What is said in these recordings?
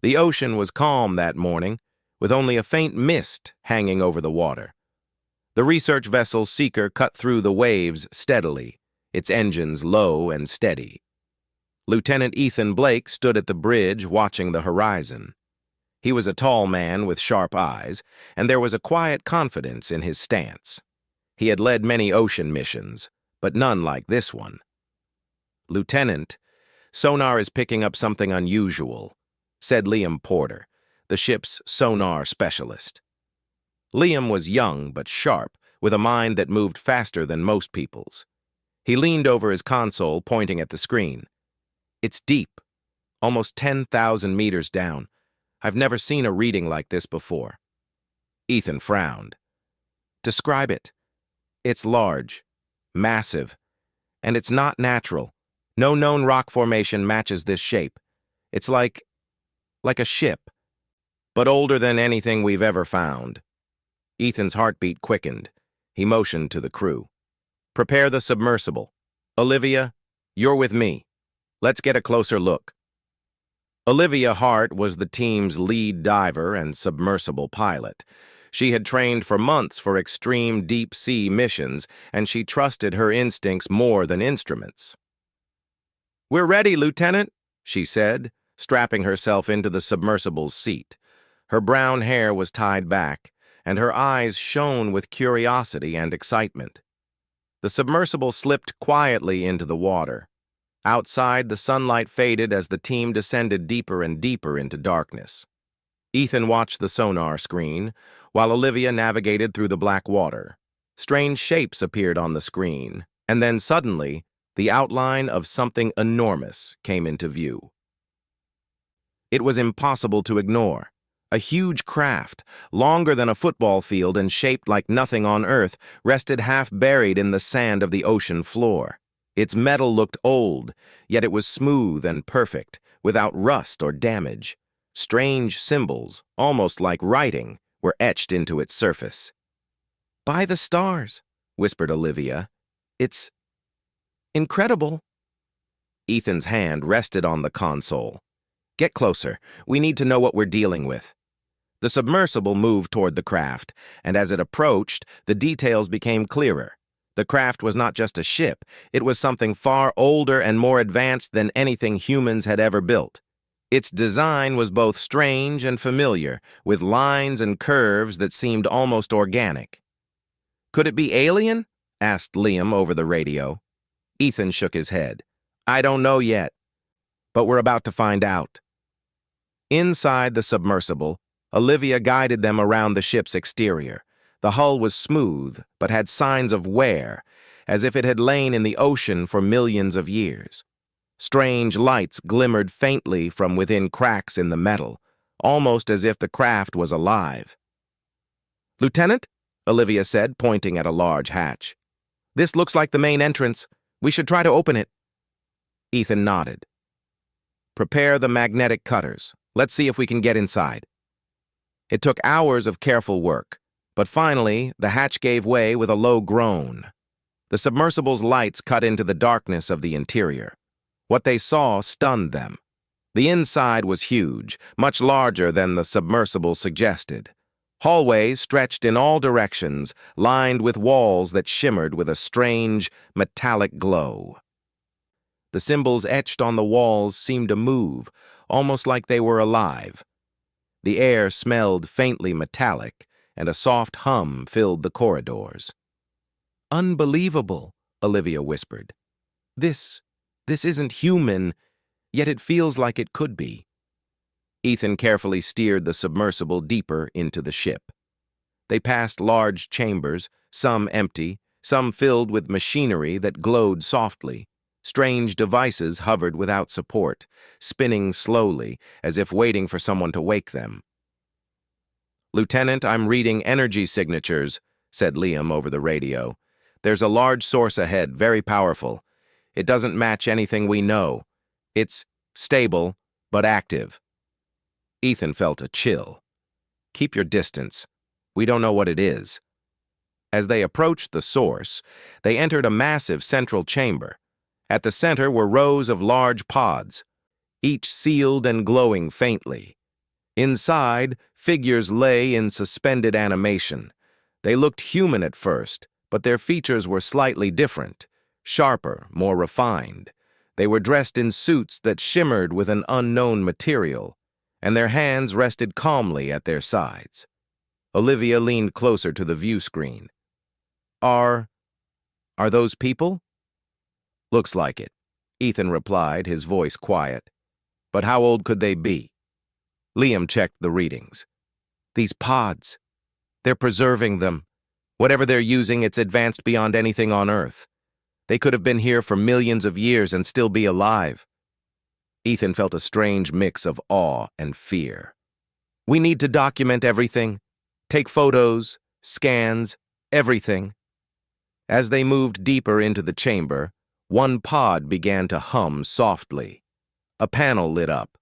The ocean was calm that morning, with only a faint mist hanging over the water. The research vessel Seeker cut through the waves steadily, its engines low and steady. Lieutenant Ethan Blake stood at the bridge watching the horizon. He was a tall man with sharp eyes, and there was a quiet confidence in his stance. He had led many ocean missions, but none like this one. "Lieutenant, sonar is picking up something unusual," said Liam Porter, the ship's sonar specialist. Liam was young but sharp, with a mind that moved faster than most people's. He leaned over his console, pointing at the screen. "It's deep, almost 10,000 meters down. I've never seen a reading like this before." Ethan frowned. "Describe it." "It's large, massive, and it's not natural. No known rock formation matches this shape. It's like a ship, but older than anything we've ever found." Ethan's heartbeat quickened. He motioned to the crew. "Prepare the submersible. Olivia, you're with me. Let's get a closer look." Olivia Hart was the team's lead diver and submersible pilot. She had trained for months for extreme deep-sea missions, and she trusted her instincts more than instruments. "We're ready, Lieutenant," she said, strapping herself into the submersible's seat. Her brown hair was tied back, and her eyes shone with curiosity and excitement. The submersible slipped quietly into the water. Outside, the sunlight faded as the team descended deeper and deeper into darkness. Ethan watched the sonar screen, while Olivia navigated through the black water. Strange shapes appeared on the screen, and then suddenly, the outline of something enormous came into view. It was impossible to ignore. A huge craft, longer than a football field and shaped like nothing on Earth, rested half buried in the sand of the ocean floor. Its metal looked old, yet it was smooth and perfect, without rust or damage. Strange symbols, almost like writing, were etched into its surface. "By the stars," whispered Olivia. "It's incredible." Ethan's hand rested on the console. "Get closer. We need to know what we're dealing with." The submersible moved toward the craft, and as it approached, the details became clearer. The craft was not just a ship, it was something far older and more advanced than anything humans had ever built. Its design was both strange and familiar, with lines and curves that seemed almost organic. "Could it be alien?" asked Liam over the radio. Ethan shook his head. "I don't know yet, but we're about to find out." Inside the submersible, Olivia guided them around the ship's exterior. The hull was smooth, but had signs of wear, as if it had lain in the ocean for millions of years. Strange lights glimmered faintly from within cracks in the metal, almost as if the craft was alive. "Lieutenant," Olivia said, pointing at a large hatch. "This looks like the main entrance. We should try to open it." Ethan nodded. "Prepare the magnetic cutters. Let's see if we can get inside." It took hours of careful work, but finally the hatch gave way with a low groan. The submersible's lights cut into the darkness of the interior. What they saw stunned them. The inside was huge, much larger than the submersible suggested. Hallways stretched in all directions, lined with walls that shimmered with a strange, metallic glow. The symbols etched on the walls seemed to move, almost like they were alive. The air smelled faintly metallic, and a soft hum filled the corridors. "Unbelievable," Olivia whispered. This isn't human, yet it feels like it could be." Ethan carefully steered the submersible deeper into the ship. They passed large chambers, some empty, some filled with machinery that glowed softly. Strange devices hovered without support, spinning slowly, as if waiting for someone to wake them. "Lieutenant, I'm reading energy signatures," said Liam over the radio. "There's a large source ahead, very powerful. It doesn't match anything we know. It's stable, but active." Ethan felt a chill. "Keep your distance. We don't know what it is." As they approached the source, they entered a massive central chamber. At the center were rows of large pods, each sealed and glowing faintly. Inside, figures lay in suspended animation. They looked human at first, but their features were slightly different, sharper, more refined. They were dressed in suits that shimmered with an unknown material, and their hands rested calmly at their sides. Olivia leaned closer to the view screen. Are those people? Looks like it, Ethan replied, his voice quiet. But how old could they be? Liam checked the readings. These pods. They're preserving them. Whatever they're using, it's advanced beyond anything on Earth. They could have been here for millions of years and still be alive. Ethan felt a strange mix of awe and fear. We need to document everything. Take photos, scans, everything. As they moved deeper into the chamber, one pod began to hum softly. A panel lit up,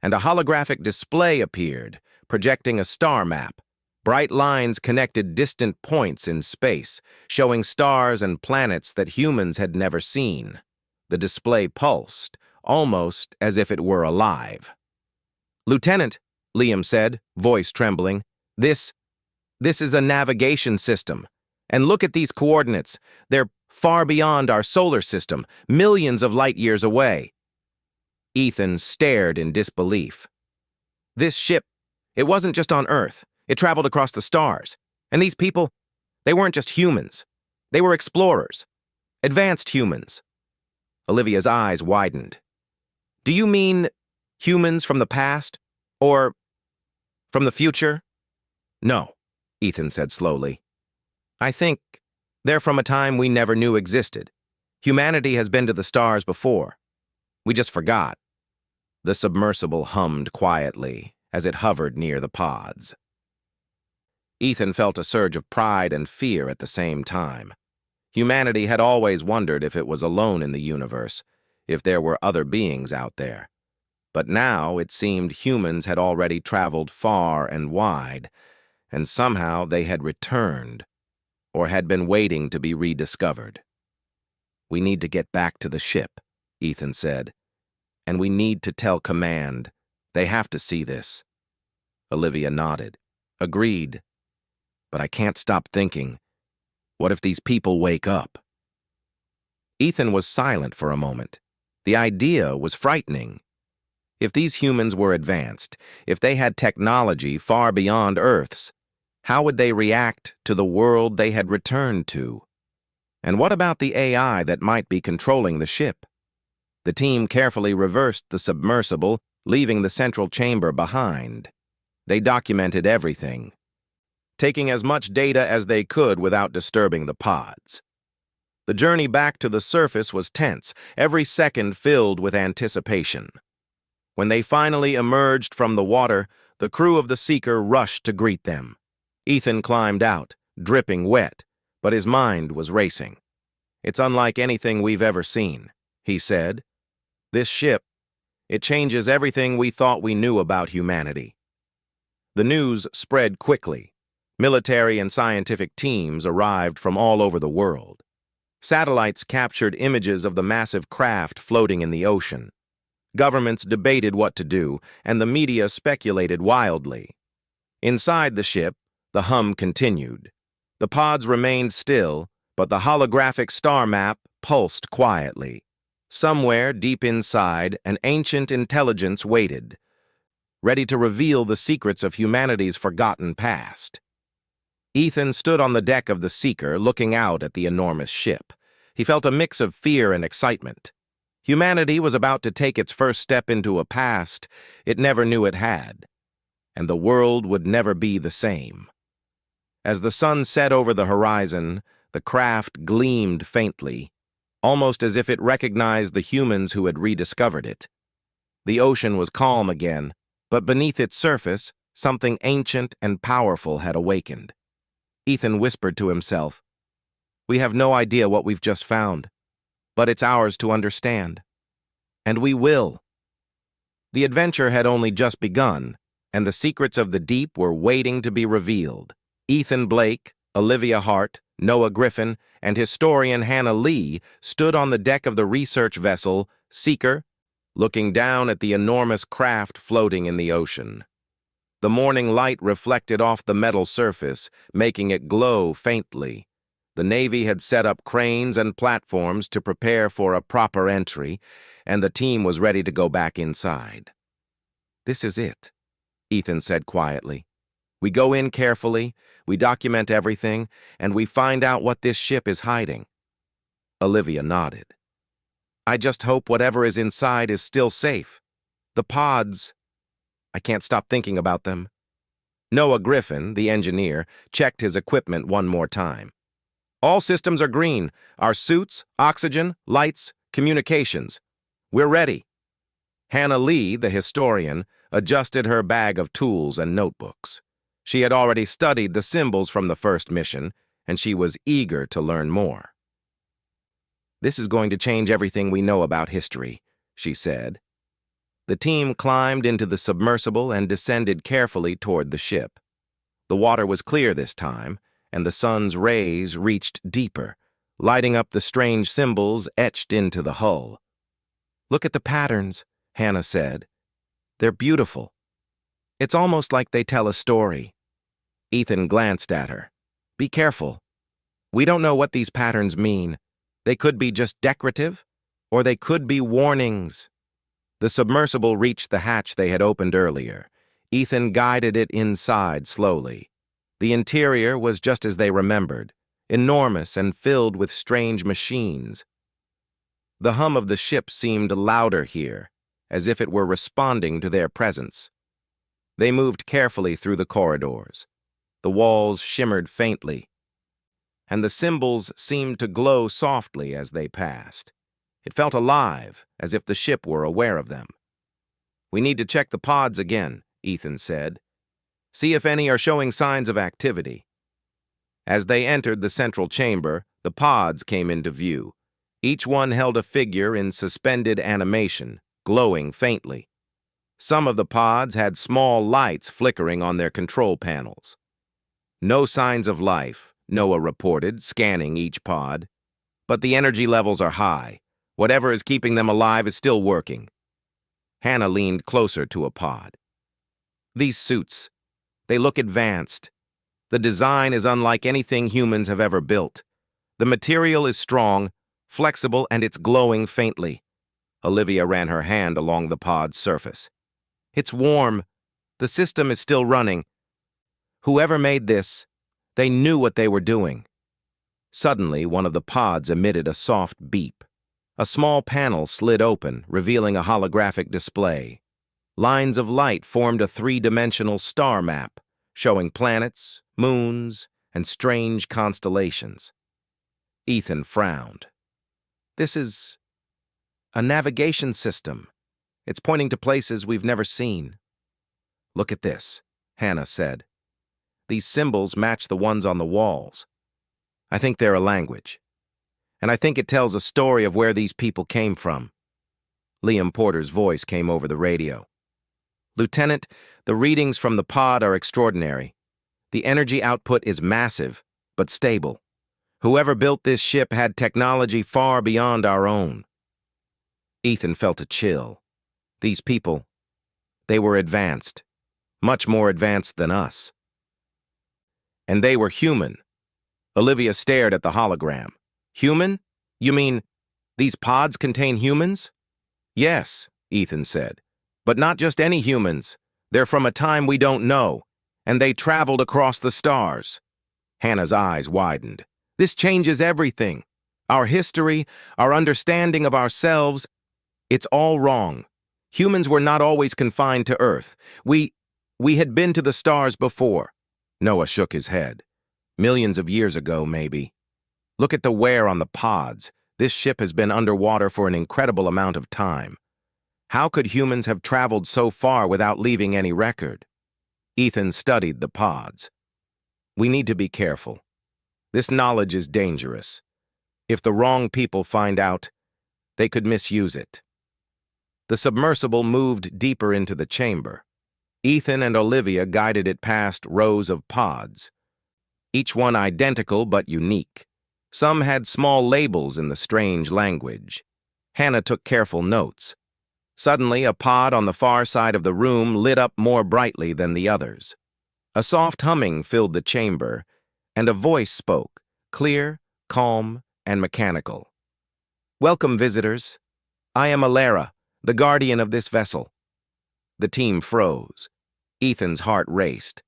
and a holographic display appeared, projecting a star map. Bright lines connected distant points in space, showing stars and planets that humans had never seen. The display pulsed, almost as if it were alive. "Lieutenant," Liam said, voice trembling, this is a navigation system. And look at these coordinates. They're far beyond our solar system, millions of light years away. Ethan stared in disbelief. This ship, it wasn't just on Earth. It traveled across the stars. And these people, they weren't just humans. They were explorers. Advanced humans. Olivia's eyes widened. Do you mean humans from the past? Or from the future? No, Ethan said slowly. I think they're from a time we never knew existed. Humanity has been to the stars before. We just forgot. The submersible hummed quietly as it hovered near the pods. Ethan felt a surge of pride and fear at the same time. Humanity had always wondered if it was alone in the universe, if there were other beings out there. But now it seemed humans had already traveled far and wide, and somehow they had returned, or had been waiting to be rediscovered. We need to get back to the ship, Ethan said. And we need to tell Command. They have to see this. Olivia nodded. Agreed. But I can't stop thinking, what if these people wake up? Ethan was silent for a moment. The idea was frightening. If these humans were advanced, if they had technology far beyond Earth's, how would they react to the world they had returned to? And what about the AI that might be controlling the ship? The team carefully reversed the submersible, leaving the central chamber behind. They documented everything, taking as much data as they could without disturbing the pods. The journey back to the surface was tense, every second filled with anticipation. When they finally emerged from the water, the crew of the Seeker rushed to greet them. Ethan climbed out, dripping wet, but his mind was racing. It's unlike anything we've ever seen, he said. This ship, it changes everything we thought we knew about humanity. The news spread quickly. Military and scientific teams arrived from all over the world. Satellites captured images of the massive craft floating in the ocean. Governments debated what to do, and the media speculated wildly. Inside the ship, the hum continued. The pods remained still, but the holographic star map pulsed quietly. Somewhere deep inside, an ancient intelligence waited, ready to reveal the secrets of humanity's forgotten past. Ethan stood on the deck of the Seeker, looking out at the enormous ship. He felt a mix of fear and excitement. Humanity was about to take its first step into a past it never knew it had, and the world would never be the same. As the sun set over the horizon, the craft gleamed faintly, almost as if it recognized the humans who had rediscovered it. The ocean was calm again, but beneath its surface, something ancient and powerful had awakened. Ethan whispered to himself, "We have no idea what we've just found, but it's ours to understand. And we will." The adventure had only just begun, and the secrets of the deep were waiting to be revealed. Ethan Blake, Olivia Hart, Noah Griffin, and historian Hannah Lee stood on the deck of the research vessel Seeker, looking down at the enormous craft floating in the ocean. The morning light reflected off the metal surface, making it glow faintly. The Navy had set up cranes and platforms to prepare for a proper entry, and the team was ready to go back inside. "This is it," Ethan said quietly. "We go in carefully, we document everything, and we find out what this ship is hiding." Olivia nodded. "I just hope whatever is inside is still safe. The pods, I can't stop thinking about them." Noah Griffin, the engineer, checked his equipment one more time. "All systems are green. Our suits, oxygen, lights, communications. We're ready." Hannah Lee, the historian, adjusted her bag of tools and notebooks. She had already studied the symbols from the first mission, and she was eager to learn more. "This is going to change everything we know about history," she said. The team climbed into the submersible and descended carefully toward the ship. The water was clear this time, and the sun's rays reached deeper, lighting up the strange symbols etched into the hull. "Look at the patterns," Hannah said. "They're beautiful. It's almost like they tell a story." Ethan glanced at her. "Be careful. We don't know what these patterns mean. They could be just decorative, or they could be warnings." The submersible reached the hatch they had opened earlier. Ethan guided it inside slowly. The interior was just as they remembered, enormous and filled with strange machines. The hum of the ship seemed louder here, as if it were responding to their presence. They moved carefully through the corridors. The walls shimmered faintly, and the symbols seemed to glow softly as they passed. It felt alive, as if the ship were aware of them. "We need to check the pods again," Ethan said. "See if any are showing signs of activity." As they entered the central chamber, the pods came into view. Each one held a figure in suspended animation, glowing faintly. Some of the pods had small lights flickering on their control panels. "No signs of life," Noah reported, scanning each pod. "But the energy levels are high. Whatever is keeping them alive is still working." Hannah leaned closer to a pod. "These suits, they look advanced. The design is unlike anything humans have ever built. The material is strong, flexible, and it's glowing faintly." Olivia ran her hand along the pod's surface. "It's warm. The system is still running. Whoever made this, they knew what they were doing." Suddenly, one of the pods emitted a soft beep. A small panel slid open, revealing a holographic display. Lines of light formed a three-dimensional star map, showing planets, moons, and strange constellations. Ethan frowned. "This is a navigation system. It's pointing to places we've never seen." "Look at this," Hannah said. "These symbols match the ones on the walls. I think they're a language. And I think it tells a story of where these people came from." Liam Porter's voice came over the radio. "Lieutenant, the readings from the pod are extraordinary. The energy output is massive, but stable. Whoever built this ship had technology far beyond our own." Ethan felt a chill. These people, they were advanced, much more advanced than us. And they were human. Olivia stared at the hologram. "Human? You mean these pods contain humans?" "Yes," Ethan said. "But not just any humans. They're from a time we don't know, and they traveled across the stars." Hannah's eyes widened. "This changes everything. Our history, our understanding of ourselves. It's all wrong. Humans were not always confined to Earth. We had been to the stars before." Noah shook his head. "Millions of years ago, maybe. Look at the wear on the pods. This ship has been underwater for an incredible amount of time. How could humans have traveled so far without leaving any record?" Ethan studied the pods. "We need to be careful. This knowledge is dangerous. If the wrong people find out, they could misuse it." The submersible moved deeper into the chamber. Ethan and Olivia guided it past rows of pods, each one identical but unique. Some had small labels in the strange language. Hannah took careful notes. Suddenly, a pod on the far side of the room lit up more brightly than the others. A soft humming filled the chamber, and a voice spoke, clear, calm, and mechanical. "Welcome, visitors. I am Alara, the guardian of this vessel." The team froze. Ethan's heart raced.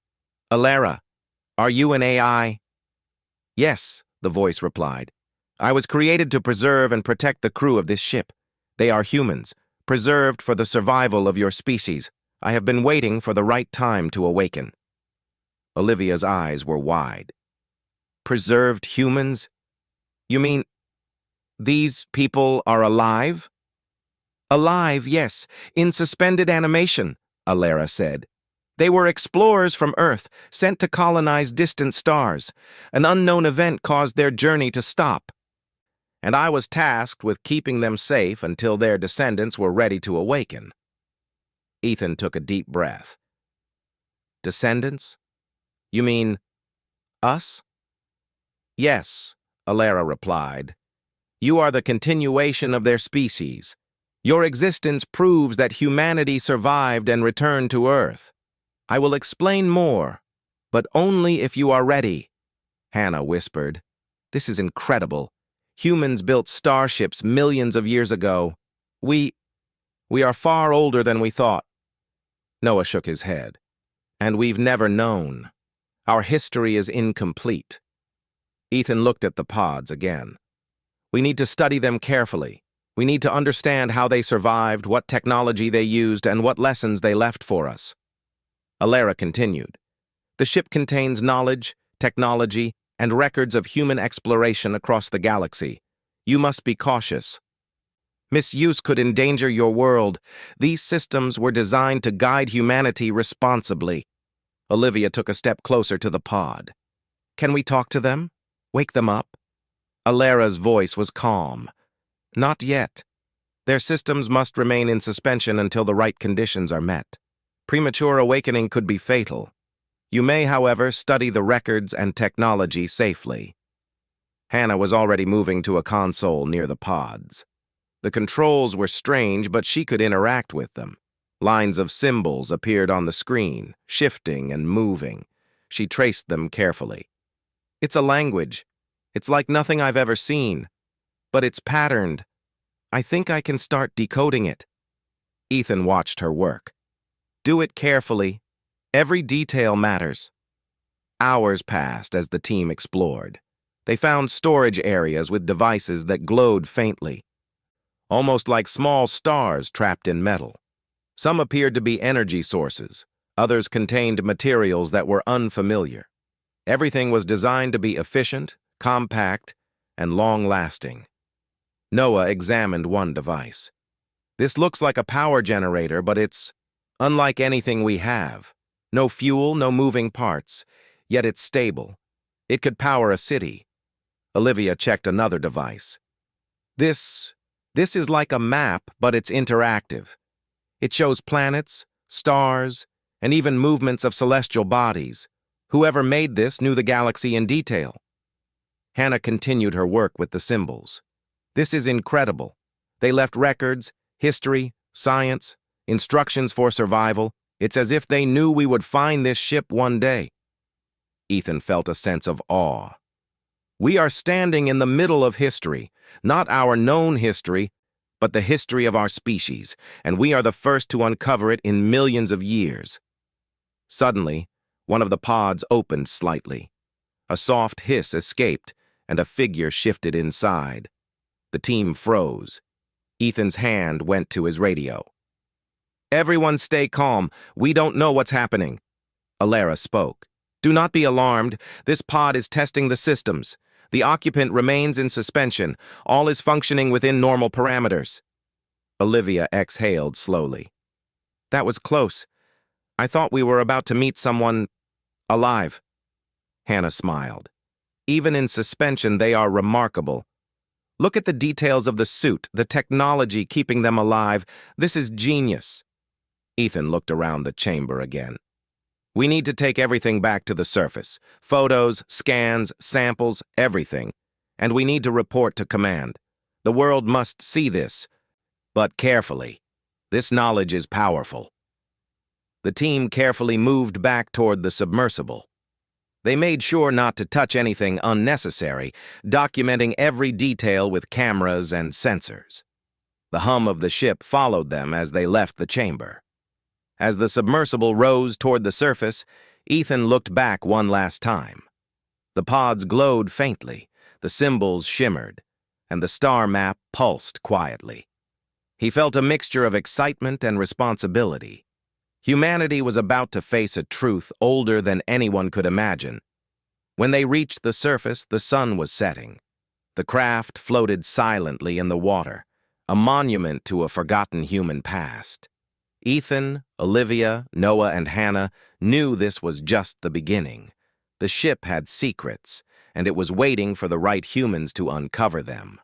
"Alara, are you an AI?" "Yes," the voice replied. "I was created to preserve and protect the crew of this ship. They are humans, preserved for the survival of your species. I have been waiting for the right time to awaken." Olivia's eyes were wide. "Preserved humans? You mean these people are alive?" "Alive, yes, in suspended animation," Alara said. "They were explorers from Earth, sent to colonize distant stars. An unknown event caused their journey to stop, and I was tasked with keeping them safe until their descendants were ready to awaken." Ethan took a deep breath. "Descendants? You mean us?" "Yes," Alara replied. "You are the continuation of their species. Your existence proves that humanity survived and returned to Earth. I will explain more, but only if you are ready." Hannah whispered. "This is incredible. Humans built starships millions of years ago. We are far older than we thought." Noah shook his head. "And we've never known. Our history is incomplete." Ethan looked at the pods again. "We need to study them carefully. We need to understand how they survived, what technology they used, and what lessons they left for us." Alara continued. "The ship contains knowledge, technology, and records of human exploration across the galaxy. You must be cautious. Misuse could endanger your world. These systems were designed to guide humanity responsibly." Olivia took a step closer to the pod. "Can we talk to them? Wake them up?" Alara's voice was calm. "Not yet. Their systems must remain in suspension until the right conditions are met. Premature awakening could be fatal. You may, however, study the records and technology safely." Hannah was already moving to a console near the pods. The controls were strange, but she could interact with them. Lines of symbols appeared on the screen, shifting and moving. She traced them carefully. "It's a language. It's like nothing I've ever seen. But it's patterned. I think I can start decoding it." Ethan watched her work. "Do it carefully. Every detail matters." Hours passed as the team explored. They found storage areas with devices that glowed faintly, almost like small stars trapped in metal. Some appeared to be energy sources. Others contained materials that were unfamiliar. Everything was designed to be efficient, compact, and long-lasting. Noah examined one device. "This looks like a power generator, but it's unlike anything we have. No fuel, no moving parts, yet it's stable. It could power a city." Olivia checked another device. This is like a map, but it's interactive. It shows planets, stars, and even movements of celestial bodies. Whoever made this knew the galaxy in detail." Hannah continued her work with the symbols. "This is incredible. They left records, history, science, instructions for survival. It's as if they knew we would find this ship one day." Ethan felt a sense of awe. "We are standing in the middle of history, not our known history, but the history of our species, and we are the first to uncover it in millions of years." Suddenly, one of the pods opened slightly. A soft hiss escaped, and a figure shifted inside. The team froze. Ethan's hand went to his radio. "Everyone stay calm. We don't know what's happening." Alara spoke. "Do not be alarmed. This pod is testing the systems. The occupant remains in suspension. All is functioning within normal parameters." Olivia exhaled slowly. "That was close. I thought we were about to meet someone alive." Hannah smiled. "Even in suspension, they are remarkable. Look at the details of the suit, the technology keeping them alive. This is genius." Ethan looked around the chamber again. "We need to take everything back to the surface. Photos, scans, samples, everything. And we need to report to command. The world must see this, but carefully." This knowledge is powerful. The team carefully moved back toward the submersible. They made sure not to touch anything unnecessary, documenting every detail with cameras and sensors. The hum of the ship followed them as they left the chamber. As the submersible rose toward the surface, Ethan looked back one last time. The pods glowed faintly, the symbols shimmered, and the star map pulsed quietly. He felt a mixture of excitement and responsibility. Humanity was about to face a truth older than anyone could imagine. When they reached the surface, the sun was setting. The craft floated silently in the water, a monument to a forgotten human past. Ethan, Olivia, Noah, and Hannah knew this was just the beginning. The ship had secrets, and it was waiting for the right humans to uncover them.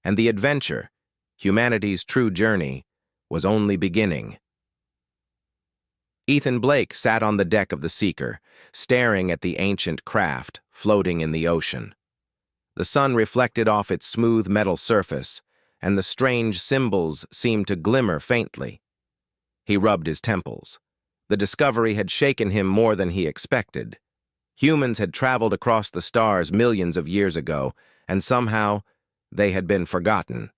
And the adventure, humanity's true journey, was only beginning. Ethan Blake sat on the deck of the Seeker, staring at the ancient craft floating in the ocean. The sun reflected off its smooth metal surface, and the strange symbols seemed to glimmer faintly. He rubbed his temples. The discovery had shaken him more than he expected. Humans had traveled across the stars millions of years ago, and somehow they had been forgotten.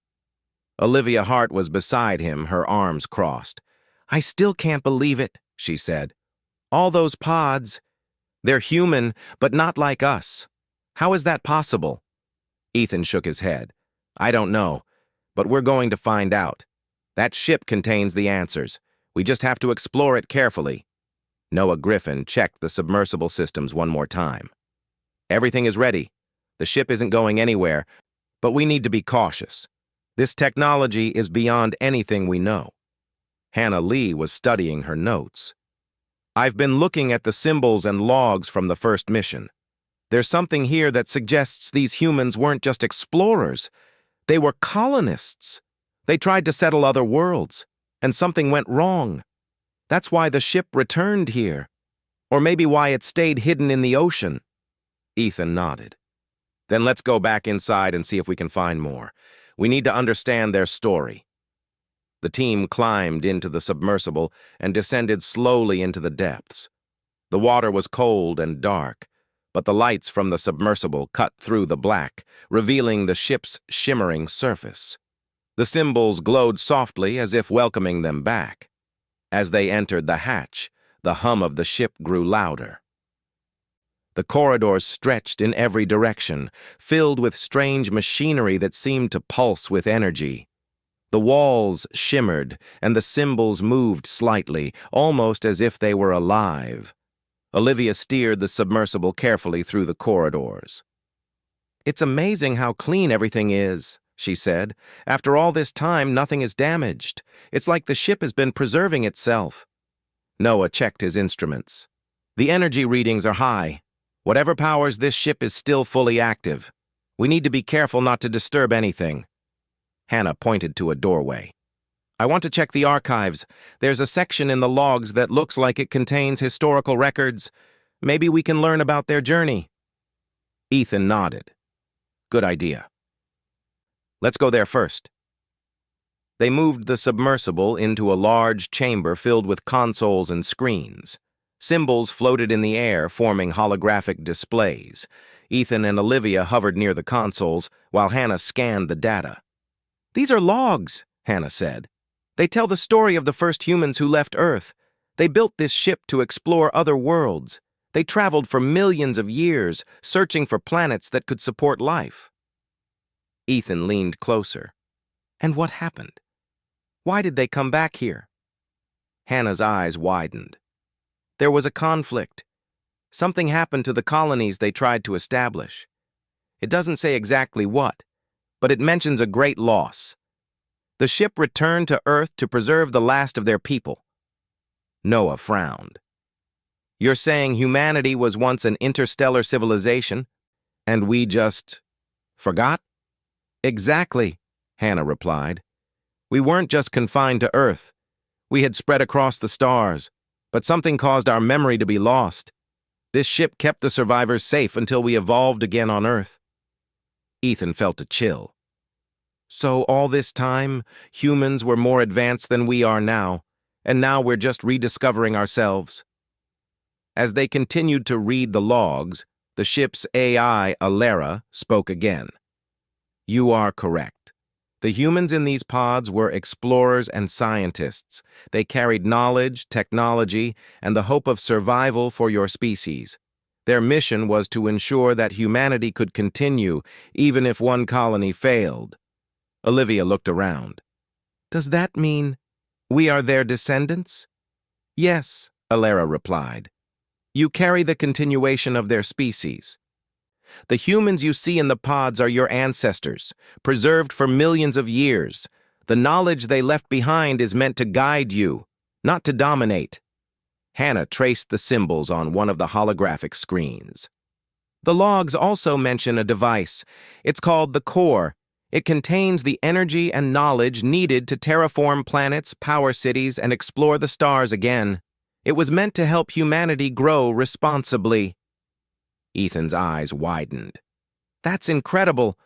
Olivia Hart was beside him, her arms crossed. "I still can't believe it," she said. "All those pods, they're human, but not like us. How is that possible?" Ethan shook his head. "I don't know, but we're going to find out. That ship contains the answers. We just have to explore it carefully." Noah Griffin checked the submersible systems one more time. "Everything is ready. The ship isn't going anywhere, but we need to be cautious. This technology is beyond anything we know." Hannah Lee was studying her notes. "I've been looking at the symbols and logs from the first mission. There's something here that suggests these humans weren't just explorers. They were colonists. They tried to settle other worlds, and something went wrong. That's why the ship returned here. Or maybe why it stayed hidden in the ocean." Ethan nodded. "Then let's go back inside and see if we can find more. We need to understand their story." The team climbed into the submersible and descended slowly into the depths. The water was cold and dark, but the lights from the submersible cut through the black, revealing the ship's shimmering surface. The symbols glowed softly as if welcoming them back. As they entered the hatch, the hum of the ship grew louder. The corridors stretched in every direction, filled with strange machinery that seemed to pulse with energy. The walls shimmered, and the symbols moved slightly, almost as if they were alive. Olivia steered the submersible carefully through the corridors. "It's amazing how clean everything is," she said. "After all this time, nothing is damaged. It's like the ship has been preserving itself." Noah checked his instruments. "The energy readings are high. Whatever powers this ship is still fully active. We need to be careful not to disturb anything." Hannah pointed to a doorway. "I want to check the archives. There's a section in the logs that looks like it contains historical records. Maybe we can learn about their journey." Ethan nodded. "Good idea. Let's go there first." They moved the submersible into a large chamber filled with consoles and screens. Symbols floated in the air, forming holographic displays. Ethan and Olivia hovered near the consoles, while Hannah scanned the data. "These are logs," Hannah said. "They tell the story of the first humans who left Earth. They built this ship to explore other worlds. They traveled for millions of years, searching for planets that could support life." Ethan leaned closer. "And what happened? Why did they come back here?" Hannah's eyes widened. "There was a conflict. Something happened to the colonies they tried to establish. It doesn't say exactly what, but it mentions a great loss. The ship returned to Earth to preserve the last of their people." Noah frowned. "You're saying humanity was once an interstellar civilization, and we just forgot?" "Exactly," Hannah replied. "We weren't just confined to Earth. We had spread across the stars, but something caused our memory to be lost. This ship kept the survivors safe until we evolved again on Earth." Ethan felt a chill. So all this time, humans were more advanced than we are now, and now we're just rediscovering ourselves. As they continued to read the logs, the ship's AI, Alera, spoke again. You are correct. The humans in these pods were explorers and scientists. They carried knowledge, technology, and the hope of survival for your species. Their mission was to ensure that humanity could continue, even if one colony failed. Olivia looked around. Does that mean we are their descendants? Yes, Alera replied. You carry the continuation of their species. The humans you see in the pods are your ancestors, preserved for millions of years. The knowledge they left behind is meant to guide you, not to dominate. Hannah traced the symbols on one of the holographic screens. The logs also mention a device. It's called the core. It contains the energy and knowledge needed to terraform planets, power cities, and explore the stars again. It was meant to help humanity grow responsibly. Ethan's eyes widened. That's incredible.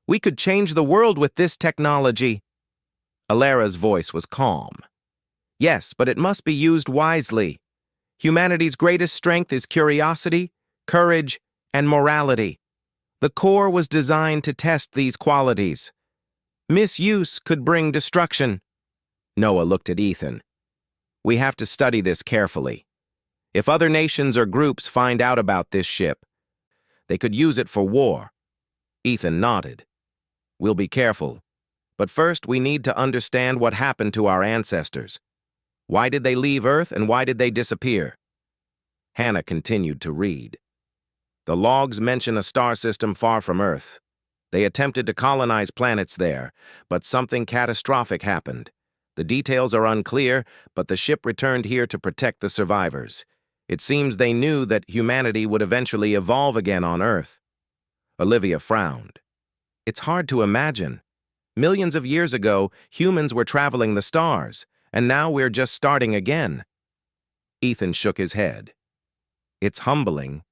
We could change the world with this technology. Alera's voice was calm. Yes, but it must be used wisely. Humanity's greatest strength is curiosity, courage, and morality. The core was designed to test these qualities. Misuse could bring destruction. Noah looked at Ethan. We have to study this carefully. If other nations or groups find out about this ship, they could use it for war. Ethan nodded. We'll be careful. But first, we need to understand what happened to our ancestors. Why did they leave Earth and why did they disappear? Hannah continued to read. The logs mention a star system far from Earth. They attempted to colonize planets there, but something catastrophic happened. The details are unclear, but the ship returned here to protect the survivors. It seems they knew that humanity would eventually evolve again on Earth. Olivia frowned. It's hard to imagine. Millions of years ago, humans were traveling the stars, and now we're just starting again. Ethan shook his head. It's humbling,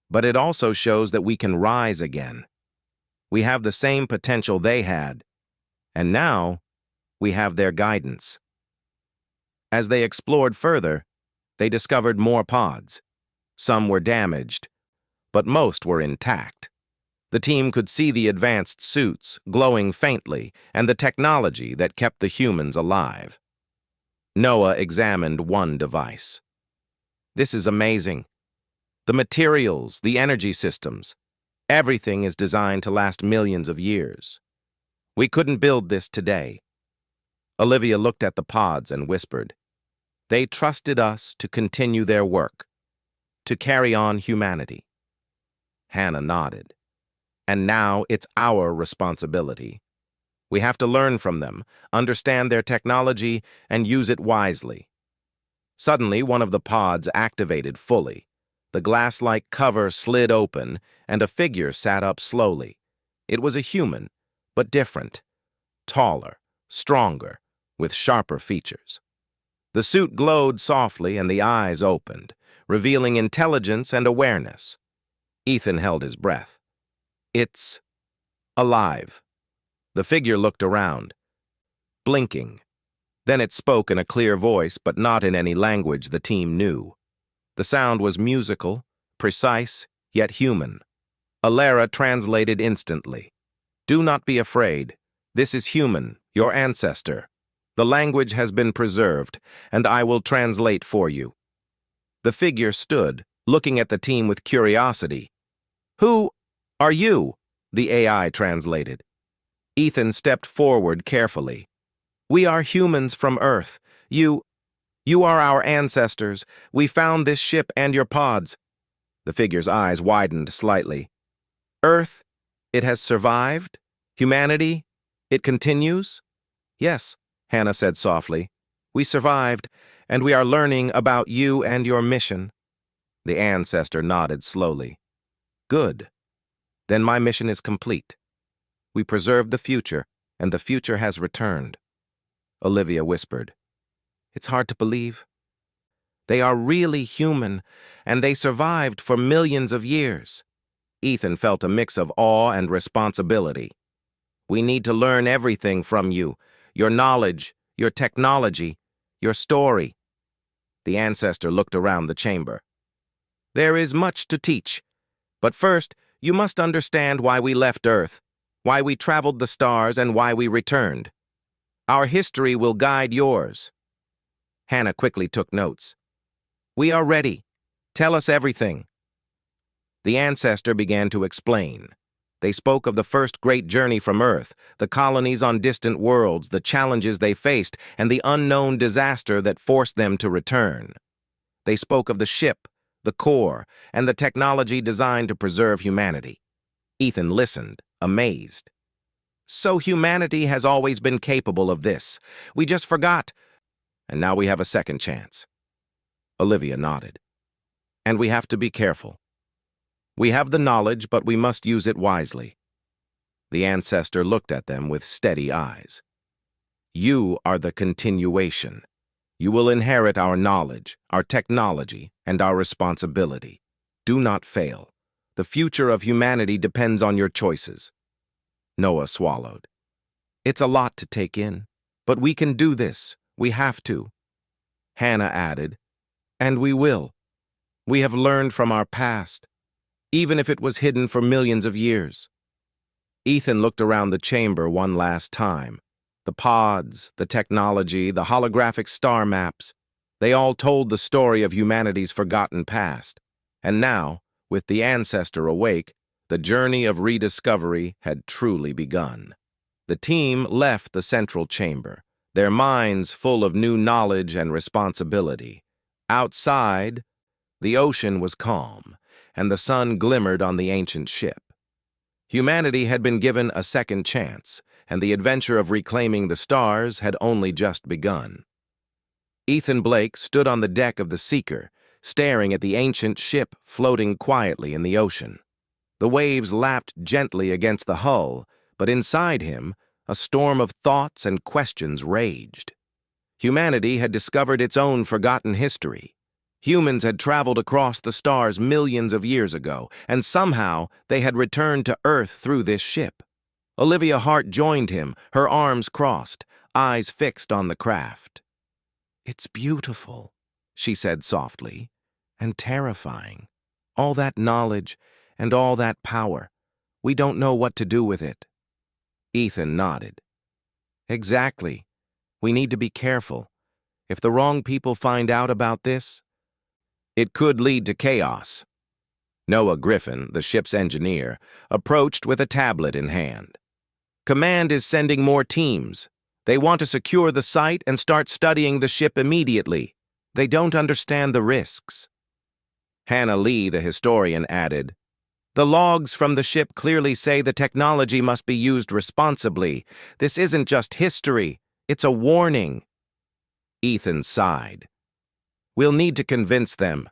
but it also shows that we can rise again. We have the same potential they had, and now we have their guidance. As they explored further, they discovered more pods. Some were damaged, but most were intact. The team could see the advanced suits glowing faintly and the technology that kept the humans alive. Noah examined one device. This is amazing. The materials, the energy systems, everything is designed to last millions of years. We couldn't build this today. Olivia looked at the pods and whispered, They trusted us to continue their work, to carry on humanity. Hannah nodded. And now it's our responsibility. We have to learn from them, understand their technology, and use it wisely. Suddenly, one of the pods activated fully. The glass-like cover slid open, and a figure sat up slowly. It was a human, but different. Taller, stronger, with sharper features. The suit glowed softly and the eyes opened, revealing intelligence and awareness. Ethan held his breath. It's alive. The figure looked around, blinking. Then it spoke in a clear voice, but not in any language the team knew. The sound was musical, precise, yet human. Alera translated instantly. Do not be afraid. This is human, your ancestor. The language has been preserved, and I will translate for you. The figure stood, looking at the team with curiosity. Who are you? The AI translated. Ethan stepped forward carefully. We are humans from Earth. You are our ancestors. We found this ship and your pods. The figure's eyes widened slightly. Earth, it has survived? Humanity, it continues? Yes, Hannah said softly. We survived, and we are learning about you and your mission. The ancestor nodded slowly. Good. Then my mission is complete. We preserved the future, and the future has returned. Olivia whispered. It's hard to believe. They are really human, and they survived for millions of years. Ethan felt a mix of awe and responsibility. We need to learn everything from you. Your knowledge, your technology, your story. The ancestor looked around the chamber. There is much to teach. But first, you must understand why we left Earth, why we traveled the stars, and why we returned. Our history will guide yours. Hannah quickly took notes. We are ready. Tell us everything. The ancestor began to explain. They spoke of the first great journey from Earth, the colonies on distant worlds, the challenges they faced, and the unknown disaster that forced them to return. They spoke of the ship, the core, and the technology designed to preserve humanity. Ethan listened, amazed. So humanity has always been capable of this. We just forgot. And now we have a second chance. Olivia nodded. And we have to be careful. We have the knowledge, but we must use it wisely. The ancestor looked at them with steady eyes. You are the continuation. You will inherit our knowledge, our technology, and our responsibility. Do not fail. The future of humanity depends on your choices. Noah swallowed. It's a lot to take in, but we can do this. We have to. Hannah added, and we will. We have learned from our past, even if it was hidden for millions of years. Ethan looked around the chamber one last time. The pods, the technology, the holographic star maps, they all told the story of humanity's forgotten past. And now, with the ancestor awake, the journey of rediscovery had truly begun. The team left the central chamber, their minds full of new knowledge and responsibility. Outside, the ocean was calm, and the sun glimmered on the ancient ship. Humanity had been given a second chance, and the adventure of reclaiming the stars had only just begun. Ethan Blake stood on the deck of the Seeker, staring at the ancient ship floating quietly in the ocean. The waves lapped gently against the hull, but inside him, a storm of thoughts and questions raged. Humanity had discovered its own forgotten history. Humans had traveled across the stars millions of years ago, and somehow they had returned to Earth through this ship. Olivia Hart joined him, her arms crossed, eyes fixed on the craft. It's beautiful, she said softly, and terrifying. All that knowledge and all that power. We don't know what to do with it. Ethan nodded. Exactly. We need to be careful. If the wrong people find out about this, it could lead to chaos. Noah Griffin, the ship's engineer, approached with a tablet in hand. Command is sending more teams. They want to secure the site and start studying the ship immediately. They don't understand the risks. Hannah Lee, the historian, added, The logs from the ship clearly say the technology must be used responsibly. This isn't just history, it's a warning. Ethan sighed. We'll need to convince them.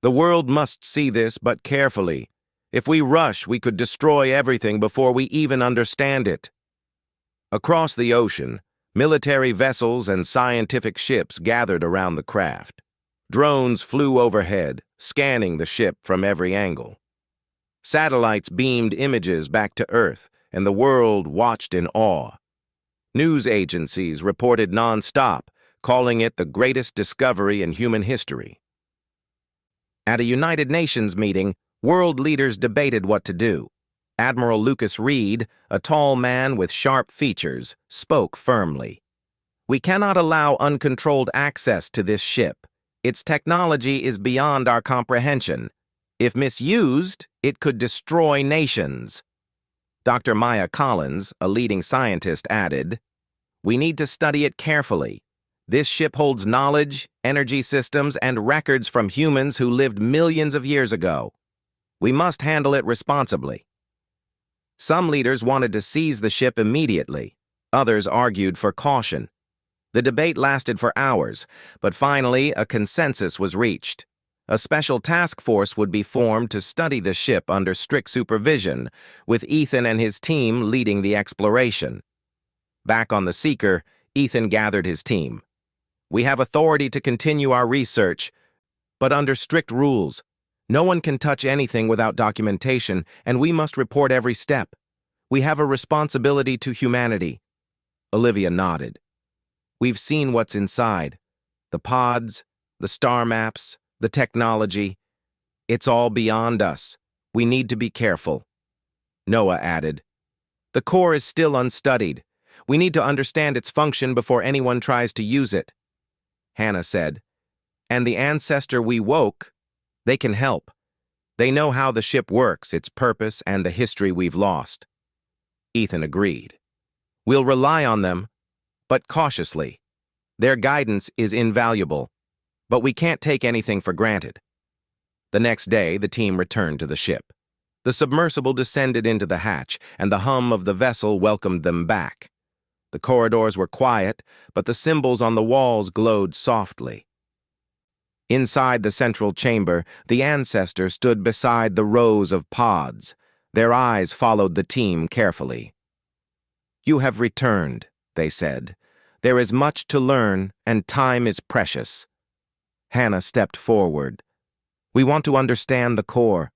The world must see this, but carefully. If we rush, we could destroy everything before we even understand it. Across the ocean, military vessels and scientific ships gathered around the craft. Drones flew overhead, scanning the ship from every angle. Satellites beamed images back to Earth, and the world watched in awe. News agencies reported non-stop, calling it the greatest discovery in human history. At a United Nations meeting, world leaders debated what to do. Admiral Lucas Reed, a tall man with sharp features, spoke firmly. We cannot allow uncontrolled access to this ship. Its technology is beyond our comprehension. If misused, it could destroy nations. Dr. Maya Collins, a leading scientist, added, We need to study it carefully. This ship holds knowledge, energy systems, and records from humans who lived millions of years ago. We must handle it responsibly. Some leaders wanted to seize the ship immediately. Others argued for caution. The debate lasted for hours, but finally a consensus was reached. A special task force would be formed to study the ship under strict supervision, with Ethan and his team leading the exploration. Back on the Seeker, Ethan gathered his team. We have authority to continue our research, but under strict rules. No one can touch anything without documentation, and we must report every step. We have a responsibility to humanity. Olivia nodded. We've seen what's inside. The pods, the star maps, the technology. It's all beyond us. We need to be careful. Noah added. The core is still unstudied. We need to understand its function before anyone tries to use it. Hannah said. And the ancestor we woke, they can help. They know how the ship works, its purpose, and the history we've lost. Ethan agreed. We'll rely on them, but cautiously. Their guidance is invaluable, but we can't take anything for granted. The next day, the team returned to the ship. The submersible descended into the hatch, and the hum of the vessel welcomed them back. The corridors were quiet, but the symbols on the walls glowed softly. Inside the central chamber, the ancestor stood beside the rows of pods. Their eyes followed the team carefully. You have returned, they said. There is much to learn, and time is precious. Hannah stepped forward. We want to understand the core.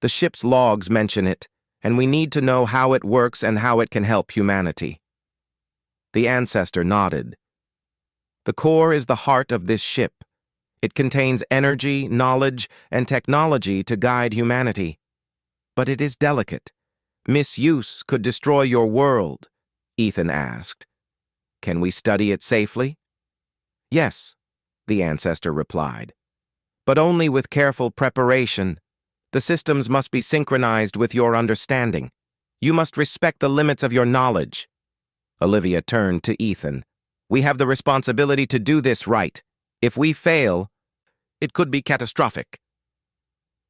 The ship's logs mention it, and we need to know how it works and how it can help humanity. The ancestor nodded. The core is the heart of this ship. It contains energy, knowledge, and technology to guide humanity. But it is delicate. Misuse could destroy your world, Ethan asked. Can we study it safely? Yes, the ancestor replied. But only with careful preparation. The systems must be synchronized with your understanding. You must respect the limits of your knowledge. Olivia turned to Ethan. We have the responsibility to do this right. If we fail, it could be catastrophic.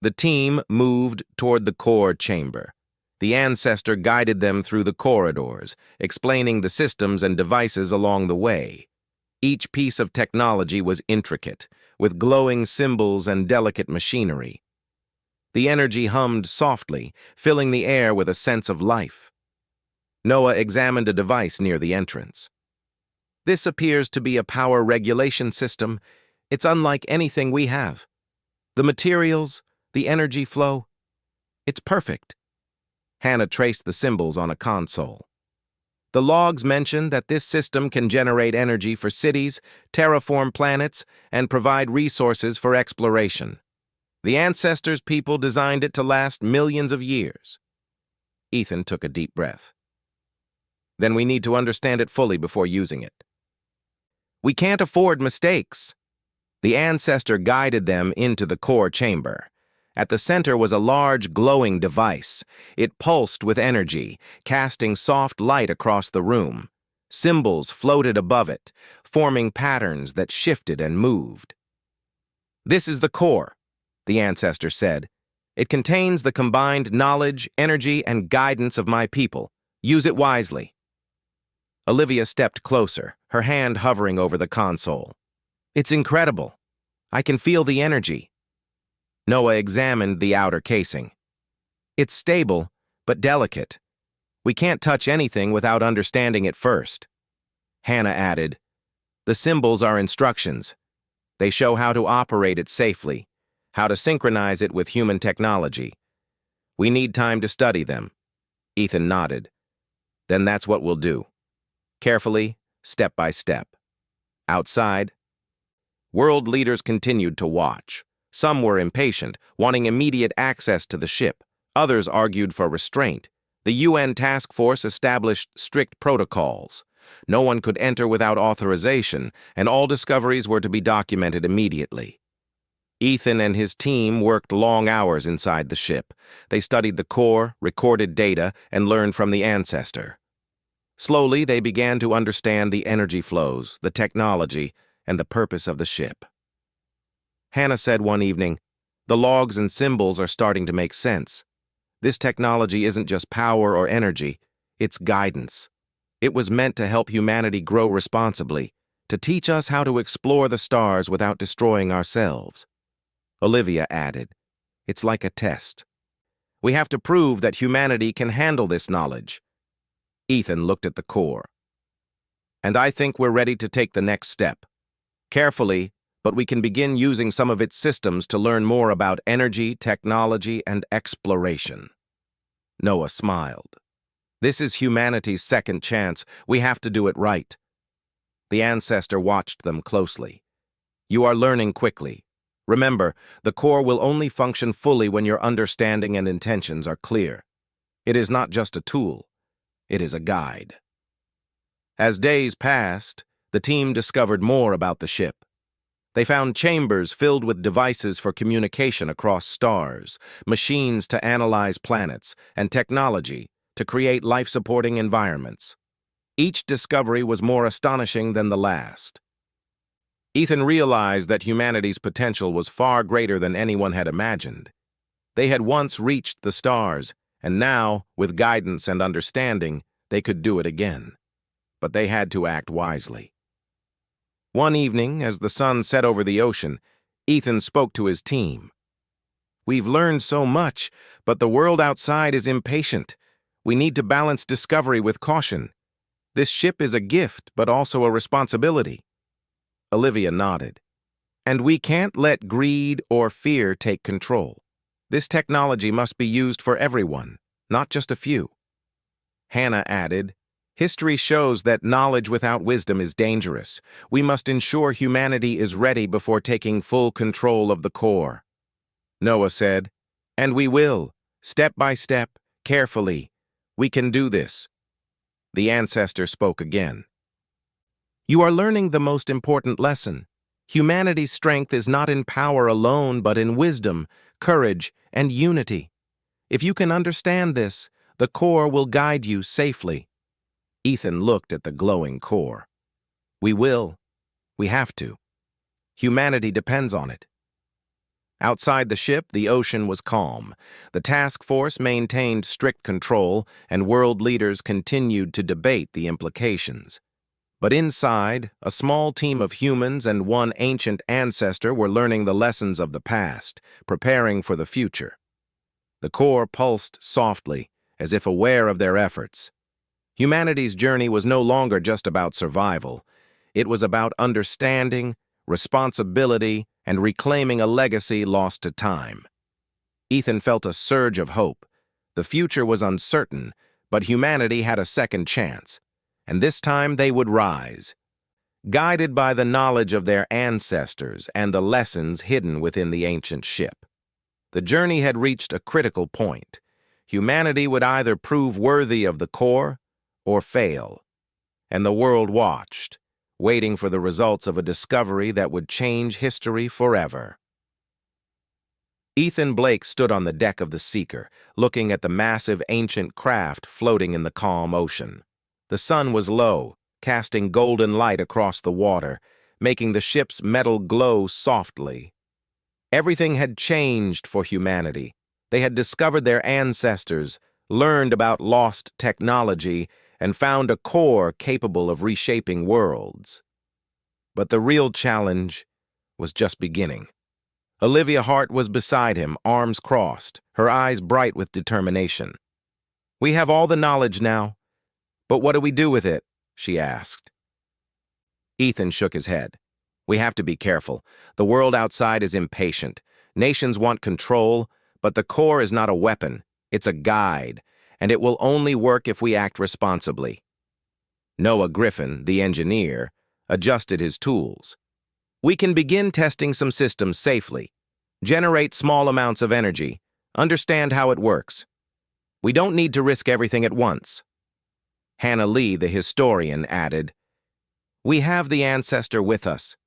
The team moved toward the core chamber. The ancestor guided them through the corridors, explaining the systems and devices along the way. Each piece of technology was intricate, with glowing symbols and delicate machinery. The energy hummed softly, filling the air with a sense of life. Noah examined a device near the entrance. This appears to be a power regulation system. It's unlike anything we have. The materials, the energy flow, it's perfect. Hannah traced the symbols on a console. The logs mention that this system can generate energy for cities, terraform planets, and provide resources for exploration. The ancestors' people designed it to last millions of years. Ethan took a deep breath. Then we need to understand it fully before using it. We can't afford mistakes. The ancestor guided them into the core chamber. At the center was a large glowing device. It pulsed with energy, casting soft light across the room. Symbols floated above it, forming patterns that shifted and moved. This is the core, the ancestor said. It contains the combined knowledge, energy, and guidance of my people. Use it wisely. Olivia stepped closer, her hand hovering over the console. It's incredible. I can feel the energy. Noah examined the outer casing. It's stable, but delicate. We can't touch anything without understanding it first. Hannah added, the symbols are instructions. They show how to operate it safely, how to synchronize it with human technology. We need time to study them. Ethan nodded. Then that's what we'll do. Carefully, step by step. Outside, world leaders continued to watch. Some were impatient, wanting immediate access to the ship. Others argued for restraint. The UN task force established strict protocols. No one could enter without authorization, and all discoveries were to be documented immediately. Ethan and his team worked long hours inside the ship. They studied the core, recorded data, and learned from the ancestor. Slowly, they began to understand the energy flows, the technology, and the purpose of the ship. Hannah said one evening, the logs and symbols are starting to make sense. This technology isn't just power or energy, it's guidance. It was meant to help humanity grow responsibly, to teach us how to explore the stars without destroying ourselves. Olivia added, it's like a test. We have to prove that humanity can handle this knowledge. Ethan looked at the core. And I think we're ready to take the next step. Carefully, but we can begin using some of its systems to learn more about energy, technology, and exploration. Noah smiled. This is humanity's second chance. We have to do it right. The ancestor watched them closely. You are learning quickly. Remember, the core will only function fully when your understanding and intentions are clear. It is not just a tool. It is a guide. As days passed, the team discovered more about the ship. They found chambers filled with devices for communication across stars, machines to analyze planets, and technology to create life-supporting environments. Each discovery was more astonishing than the last. Ethan realized that humanity's potential was far greater than anyone had imagined. They had once reached the stars, and now, with guidance and understanding, they could do it again. But they had to act wisely. One evening, as the sun set over the ocean, Ethan spoke to his team. "We've learned so much, but the world outside is impatient. We need to balance discovery with caution. This ship is a gift, but also a responsibility." Olivia nodded. "And we can't let greed or fear take control. This technology must be used for everyone, not just a few." Hannah added, "History shows that knowledge without wisdom is dangerous. We must ensure humanity is ready before taking full control of the core." Noah said, "And we will, step by step, carefully. We can do this." The ancestor spoke again. "You are learning the most important lesson. Humanity's strength is not in power alone, but in wisdom, courage, and unity. If you can understand this, the core will guide you safely." Ethan looked at the glowing core. "We will. We have to. Humanity depends on it." Outside the ship, the ocean was calm. The task force maintained strict control, and world leaders continued to debate the implications. But inside, a small team of humans and one ancient ancestor were learning the lessons of the past, preparing for the future. The core pulsed softly, as if aware of their efforts. Humanity's journey was no longer just about survival. It was about understanding, responsibility, and reclaiming a legacy lost to time. Ethan felt a surge of hope. The future was uncertain, but humanity had a second chance, and this time they would rise. Guided by the knowledge of their ancestors and the lessons hidden within the ancient ship. The journey had reached a critical point. Humanity would either prove worthy of the core or fail, and the world watched, waiting for the results of a discovery that would change history forever. Ethan Blake stood on the deck of the Seeker, looking at the massive ancient craft floating in the calm ocean. The sun was low, casting golden light across the water, making the ship's metal glow softly. Everything had changed for humanity. They had discovered their ancestors, learned about lost technology, and found a core capable of reshaping worlds. But the real challenge was just beginning. Olivia Hart was beside him, arms crossed, her eyes bright with determination. "We have all the knowledge now, but what do we do with it?" she asked. Ethan shook his head. "We have to be careful. The world outside is impatient. Nations want control, but the core is not a weapon. It's a guide, and it will only work if we act responsibly." Noah Griffin, the engineer, adjusted his tools. "We can begin testing some systems safely, generate small amounts of energy, understand how it works. We don't need to risk everything at once." Hannah Lee, the historian, added, "We have the ancestor with us.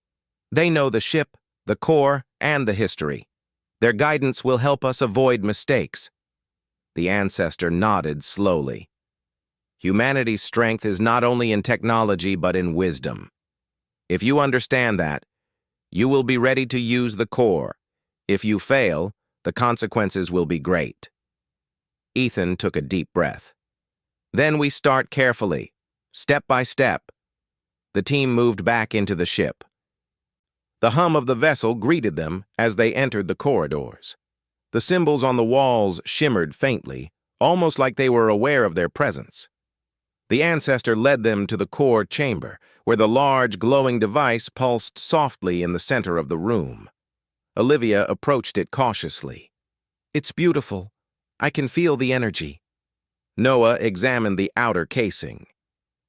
They know the ship, the core, and the history. Their guidance will help us avoid mistakes." The ancestor nodded slowly. "Humanity's strength is not only in technology but in wisdom. If you understand that, you will be ready to use the core. If you fail, the consequences will be great." Ethan took a deep breath. "Then we start carefully, step by step." The team moved back into the ship. The hum of the vessel greeted them as they entered the corridors. The symbols on the walls shimmered faintly, almost like they were aware of their presence. The ancestor led them to the core chamber, where the large, glowing device pulsed softly in the center of the room. Olivia approached it cautiously. "It's beautiful. I can feel the energy." Noah examined the outer casing.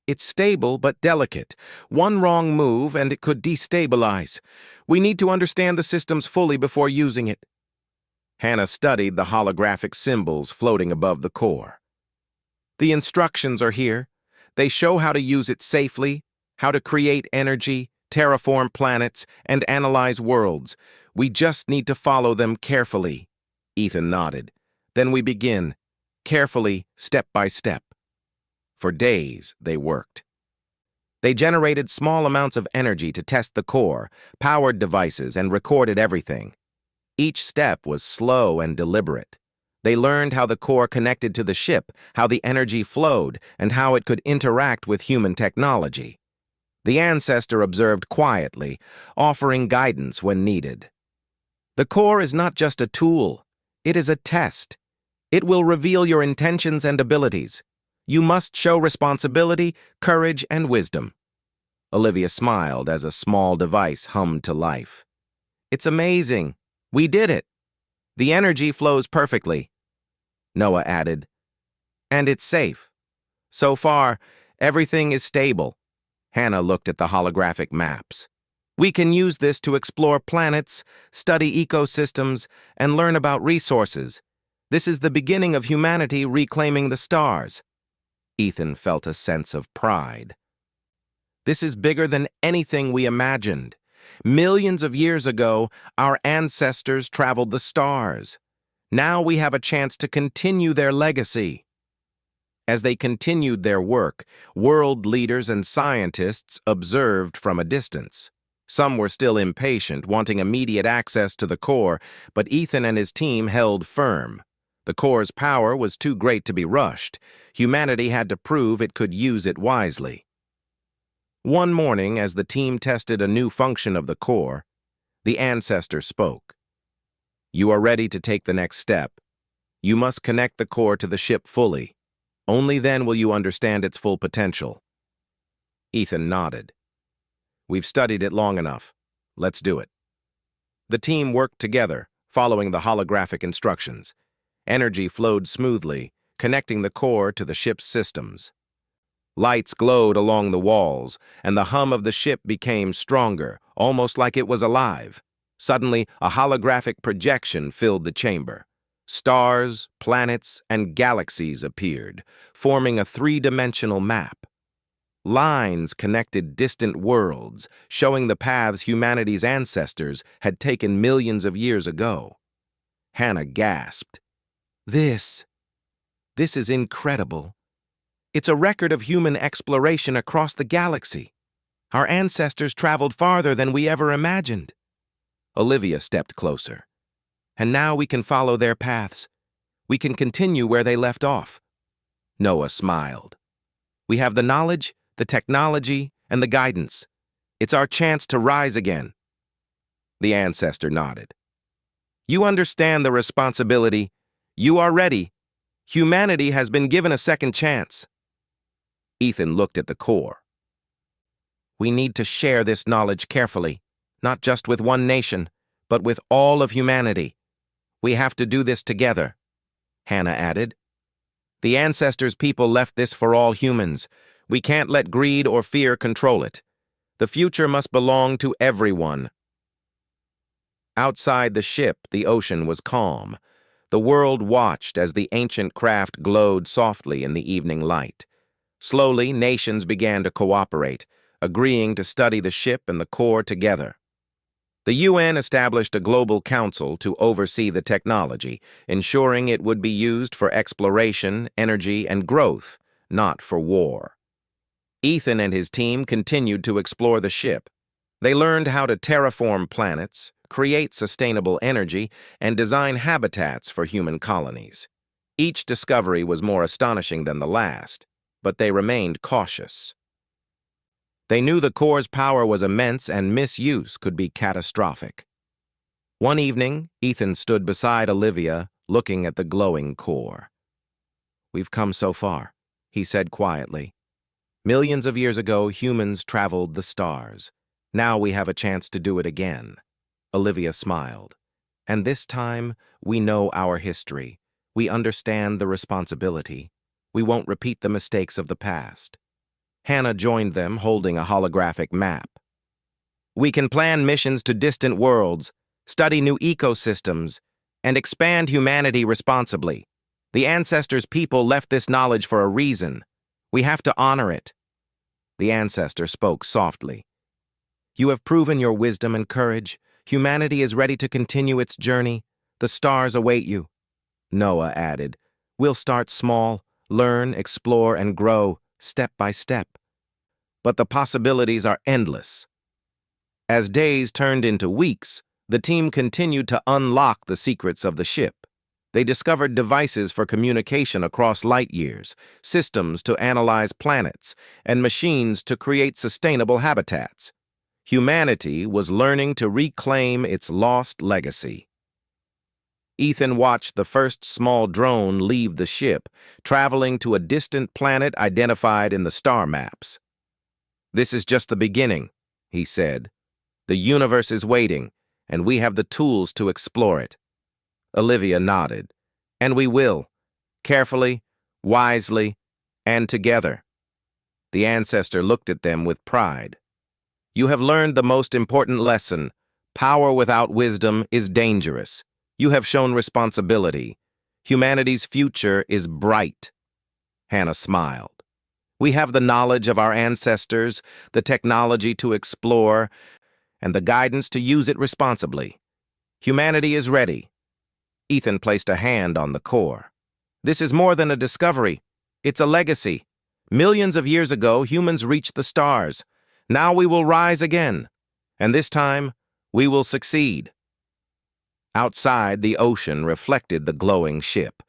It's stable but delicate. One wrong move and it could destabilize. We need to understand the systems fully before using it. Hannah studied the holographic symbols floating above the core. The instructions are here. They show how to use it safely, how to create energy, terraform planets, and analyze worlds. We just need to follow them carefully. Ethan nodded. Then we begin, carefully, step by step. For days, they worked. They generated small amounts of energy to test the core, powered devices, and recorded everything. Each step was slow and deliberate. They learned how the core connected to the ship, how the energy flowed, and how it could interact with human technology. The ancestor observed quietly, offering guidance when needed. The core is not just a tool, it is a test. It will reveal your intentions and abilities. You must show responsibility, courage, and wisdom. Olivia smiled as a small device hummed to life. It's amazing. We did it. The energy flows perfectly. Noah added. And it's safe. So far, everything is stable. Hannah looked at the holographic maps. We can use this to explore planets, study ecosystems, and learn about resources. This is the beginning of humanity reclaiming the stars. Ethan felt a sense of pride. This is bigger than anything we imagined. Millions of years ago, our ancestors traveled the stars. Now we have a chance to continue their legacy. As they continued their work, world leaders and scientists observed from a distance. Some were still impatient, wanting immediate access to the core, but Ethan and his team held firm. The core's power was too great to be rushed. Humanity had to prove it could use it wisely. One morning, as the team tested a new function of the core, the ancestor spoke. You are ready to take the next step. You must connect the core to the ship fully. Only then will you understand its full potential. Ethan nodded. We've studied it long enough. Let's do it. The team worked together, following the holographic instructions. Energy flowed smoothly, connecting the core to the ship's systems. Lights glowed along the walls, and the hum of the ship became stronger, almost like it was alive. Suddenly, a holographic projection filled the chamber. Stars, planets, and galaxies appeared, forming a three-dimensional map. Lines connected distant worlds, showing the paths humanity's ancestors had taken millions of years ago. Hannah gasped. This is incredible. It's a record of human exploration across the galaxy. Our ancestors traveled farther than we ever imagined. Olivia stepped closer. And now we can follow their paths. We can continue where they left off. Noah smiled. We have the knowledge, the technology, and the guidance. It's our chance to rise again. The ancestor nodded. You understand the responsibility. You are ready. Humanity has been given a second chance. Ethan looked at the core. We need to share this knowledge carefully, not just with one nation, but with all of humanity. We have to do this together, Hannah added. The ancestors' people left this for all humans. We can't let greed or fear control it. The future must belong to everyone. Outside the ship, the ocean was calm. The world watched as the ancient craft glowed softly in the evening light. Slowly, nations began to cooperate, agreeing to study the ship and the core together. The UN established a global council to oversee the technology, ensuring it would be used for exploration, energy, and growth, not for war. Ethan and his team continued to explore the ship. They learned how to terraform planets, create sustainable energy, and design habitats for human colonies. Each discovery was more astonishing than the last, but they remained cautious. They knew the core's power was immense and misuse could be catastrophic. One evening, Ethan stood beside Olivia, looking at the glowing core. We've come so far, he said quietly. Millions of years ago, humans traveled the stars. Now we have a chance to do it again. Olivia smiled. And this time, we know our history. We understand the responsibility. We won't repeat the mistakes of the past. Hannah joined them, holding a holographic map. We can plan missions to distant worlds, study new ecosystems, and expand humanity responsibly. The ancestors' people left this knowledge for a reason. We have to honor it. The ancestor spoke softly. You have proven your wisdom and courage. Humanity is ready to continue its journey. The stars await you. Noah added, We'll start small, learn, explore, and grow, step by step. But the possibilities are endless. As days turned into weeks, the team continued to unlock the secrets of the ship. They discovered devices for communication across light years, systems to analyze planets, and machines to create sustainable habitats. Humanity was learning to reclaim its lost legacy. Ethan watched the first small drone leave the ship, traveling to a distant planet identified in the star maps. This is just the beginning, he said. The universe is waiting, and we have the tools to explore it. Olivia nodded. And we will, carefully, wisely, and together. The ancestor looked at them with pride. You have learned the most important lesson. Power without wisdom is dangerous. You have shown responsibility. Humanity's future is bright. Hannah smiled. We have the knowledge of our ancestors, the technology to explore, and the guidance to use it responsibly. Humanity is ready. Ethan placed a hand on the core. This is more than a discovery. It's a legacy. Millions of years ago, humans reached the stars. Now we will rise again. And this time, we will succeed. Outside, the ocean reflected the glowing ship.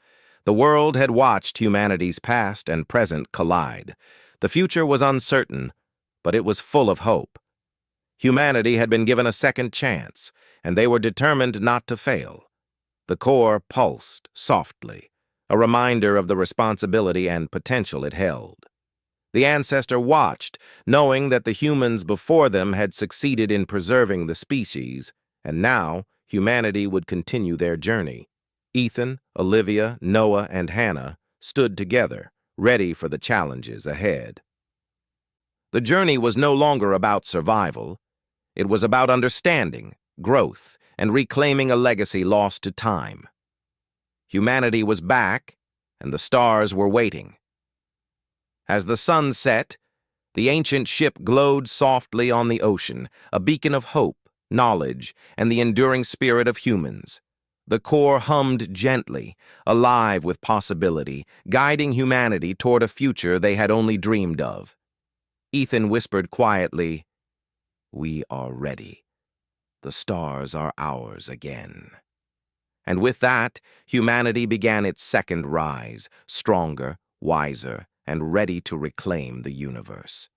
The world had watched humanity's past and present collide. The future was uncertain, but it was full of hope. Humanity had been given a second chance, and they were determined not to fail. The core pulsed softly, a reminder of the responsibility and potential it held. The ancestor watched, knowing that the humans before them had succeeded in preserving the species, and now humanity would continue their journey. Ethan, Olivia, Noah, and Hannah stood together, ready for the challenges ahead. The journey was no longer about survival. It was about understanding, growth, and reclaiming a legacy lost to time. Humanity was back, and the stars were waiting. As the sun set, the ancient ship glowed softly on the ocean, a beacon of hope, knowledge, and the enduring spirit of humans. The core hummed gently, alive with possibility, guiding humanity toward a future they had only dreamed of. Ethan whispered quietly, We are ready. The stars are ours again. And with that, humanity began its second rise, stronger, wiser, and ready to reclaim the universe.